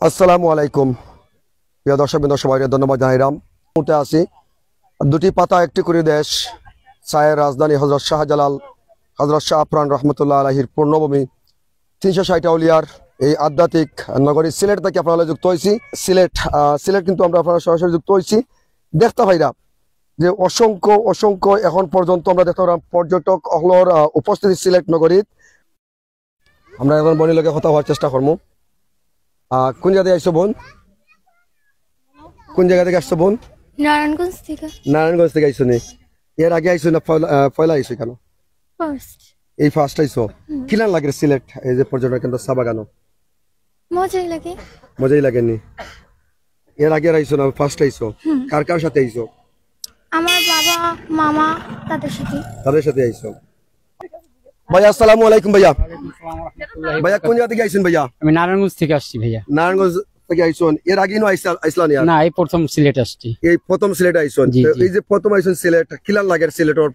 আসসালামু আলাইকুম প্রিয় দর্শকবৃন্দ, সবাইকে ধন্যবাদ জানাইলাম। মুহূর্তে আছি দুটি পাতা একটি করে দেশ, চায়ের রাজধানী হযরত শাহজালাল হযরত শাহ আফরান রহমতুল্লাহ আলাইহির পূর্ণভূমি 360 আউলিয়ার এই আধ্যাত্মিক নগরী সিলেট থেকে আপনারা যুক্ত হয়েছি। সিলেট কিন্তু আমরা আপনারা সরাসরি যুক্ত হয়েছি। দেখতে ভাইরা যে অসংখ্য এখন পর্যন্ত আমরা দেখতে পারলাম পর্যটক অহলর উপস্থিতি সিলেট নগরীত। আমরা এখন বনির লগে কথা হওয়ার চেষ্টা করবো। কোন জায়গা থেকে আসছো বোন? কোন জায়গা থেকে আসছো বোন? নারায়ণগঞ্জ থেকে আইসো নি? এর আগে আইসো না পয়লা আইসো? কেন এই ফার্স্ট আইসো? কিলান লাগে সিলেট এই যে পর্যটন কেন্দ্র চা বাগানো? মজাই লাগেনি? এর আগে আইসো না ফার্স্ট আইসো? কার কার সাথে আইসো? আমার বাবা মামা তাদের সাথে আইসো। ভাইয়া আসসালামু আলাইকুম। ভাইয়া কোন জায়গা থেকে আইসেন? ভাইয়া আমি নারায়ণগঞ্জ থেকে আসছি। ভাইয়া নারায়ণগঞ্জ থেকে আইসন? এর আগে আইসলাম না, এই প্রথম সিলেট আসছি। এই প্রথম সিলেট আইসন? এই যে প্রথম আইসন সিলেট, কিলান লাগে সিলেটের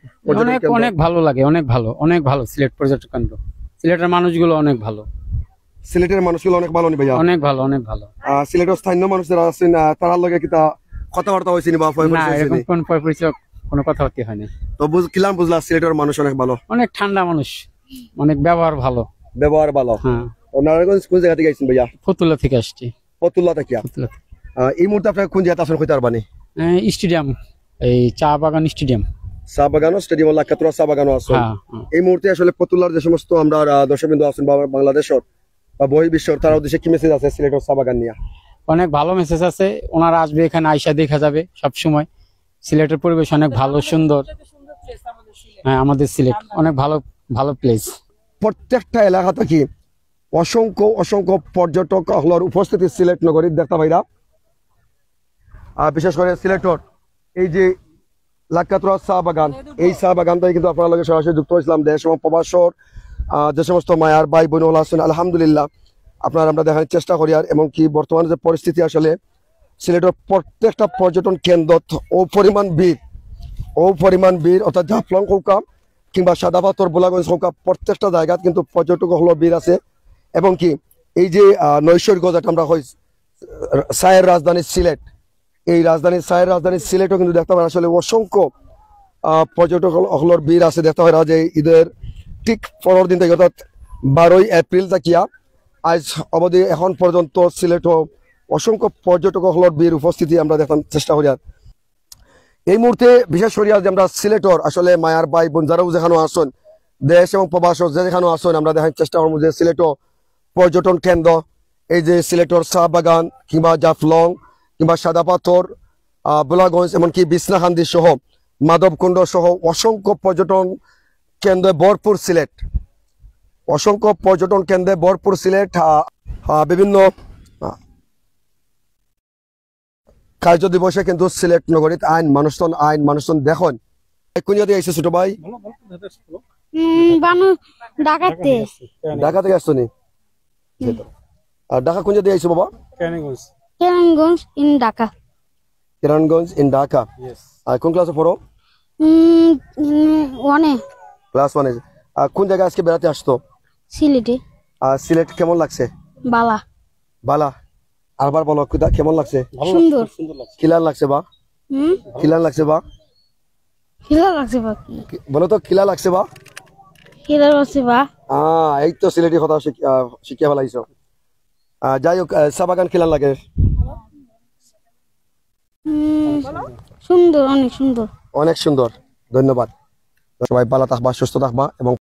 অনেক ভালো লাগে, অনেক ভালো সিলেট পর্যটন কেন্দ্র। সিলেটের মানুষগুলো অনেক ভালো। সিলেটের মানুষগুলো অনেক ভালো নি ভাইয়া? অনেক ভালো। সিলেটের স্থানীয় মানুষ যারা আছেন তার লগে কিতা কথাবার্তা হয়েছে নি বা কোনো কথাবার্তা হয়নি। তো কিলান বুঝলা সিলেটের মানুষ অনেক ভালো, অনেক ঠান্ডা মানুষ, অনেক ব্যবহার ভালো। হ্যাঁ। ও নারায়ণগঞ্জ কোন জায়গা থেকে আইছেন ভাইয়া? ফতুল্লা থেকে আসছি। ফতুল্লা থেকে? এই মুহূর্তে আপনার কোন জায়গাতে আছেন কইতে পারবানি? স্টেডিয়াম, এই চা বাগান স্টেডিয়াম। চা বাগানও স্টেডিয়াম লাকাতুরা চা বাগানও আছে। এই মুহূর্তে আসলে ফতুল্লার যে সমস্ত আমরা দর্শকবৃন্দ আছেন বাংলাদেশের বা বহির্বিশ্বের, তার উদ্দেশ্যে কি মেসেজ আছে সিলেটের চা বাগান নিয়ে? অনেক ভালো মেসেজ আছে। ওনারা আসবে এখানে, আইসা দেখা যাবে সব সময়। সিলেটের পরিবেশ অনেক ভালো, সুন্দর। হ্যাঁ, আমাদের সিলেট অনেক ভালো প্লেস। প্রত্যেকটা এলাকা থেকে অসংখ্য পর্যটক হলোর উপস্থিতি সিলেট নগরীর দেখতে ভাইরা। বিশেষ করে সিলেটর এই যে লাকাতুরা চা বাগান, এই চা বাগান থেকে কিন্তু আপনার লগে সরাসরি যুক্ত হয়েছিলাম। দেশ এবং প্রবাসর যে সমস্ত মায়ার ভাই বোন আছেন, আলহামদুলিল্লাহ আপনারা আমরা দেখানোর চেষ্টা করি। আর এমনকি বর্তমানে যে পরিস্থিতি, আসলে সিলেটের প্রত্যেকটা পর্যটন কেন্দ্র ও পরিমাণ বীর অর্থাৎ জাফলং কৌকা কিংবা সাদাপাথর বোলাগঞ্জ কৌকা, প্রত্যেকটা জায়গায় কিন্তু পর্যটক হলো বীর আছে। এবং কি এই যে নৈসর্গ যেটা আমরা হই চায়ের রাজধানী সিলেট, এই চায়ের রাজধানী সিলেটও কিন্তু দেখতে পাই আসলে অসংখ্য পর্যটক হলোর বীর আছে। দেখতে হয় যে ঈদের ঠিক 15 দিন থেকে অর্থাৎ 12ই এপ্রিল থাকিয়া আজ অবধি এখন পর্যন্ত সিলেটও অসংখ্য পর্যটক হলোর বীর উপস্থিতি আমরা দেখার চেষ্টা করি। আর এই মুহূর্তে বিশেষ করে যে আমরা সিলেটর আসলে মায়ার ভাই বোন যারাও যেখানে আসুন, দেশ এবং প্রবাস যেখানে আসুন, আমরা দেখার চেষ্টা করবো যে সিলেটও পর্যটন কেন্দ্র, এই যে সিলেটর চা বাগান কিংবা জাফলং কিংবা সাদাপাথর বোলাগঞ্জ এমনকি বিছনাকান্দি সহ মাধবকুণ্ড সহ অসংখ্য পর্যটন কেন্দ্রে ভরপুর সিলেট। বিভিন্ন কার্য দিবসে কিন্তু সিলেট নগরীত আইন মানুষজন দেখুন। কোন জায়গা থেকে আইসে ছোট ভাই? ঢাকা থেকে আসছো নি? আর ঢাকা কোন জায়গা থেকে আইসো বাবা? কেরানীগঞ্জ ইন ঢাকা। আর কোন ক্লাসে পড়ো? ক্লাস 1 এ। আর কোন জায়গায় আজকে বেড়াতে আসতো? সিলেটে। আর সিলেট কেমন লাগছে? বালা। আরবার বলো কেমন লাগছে? সুন্দর। কিলান লাগছে বা? বলো তো কিলা লাগছে বা? এই তো সিলেটি কথা শিখিয়া ফেলাইছো। যাই হোক, চা বাগান কিলান লাগে? সুন্দর, অনেক সুন্দর। ধন্যবাদ। সবাই ভালো থাকবা, সুস্থ থাকবা এবং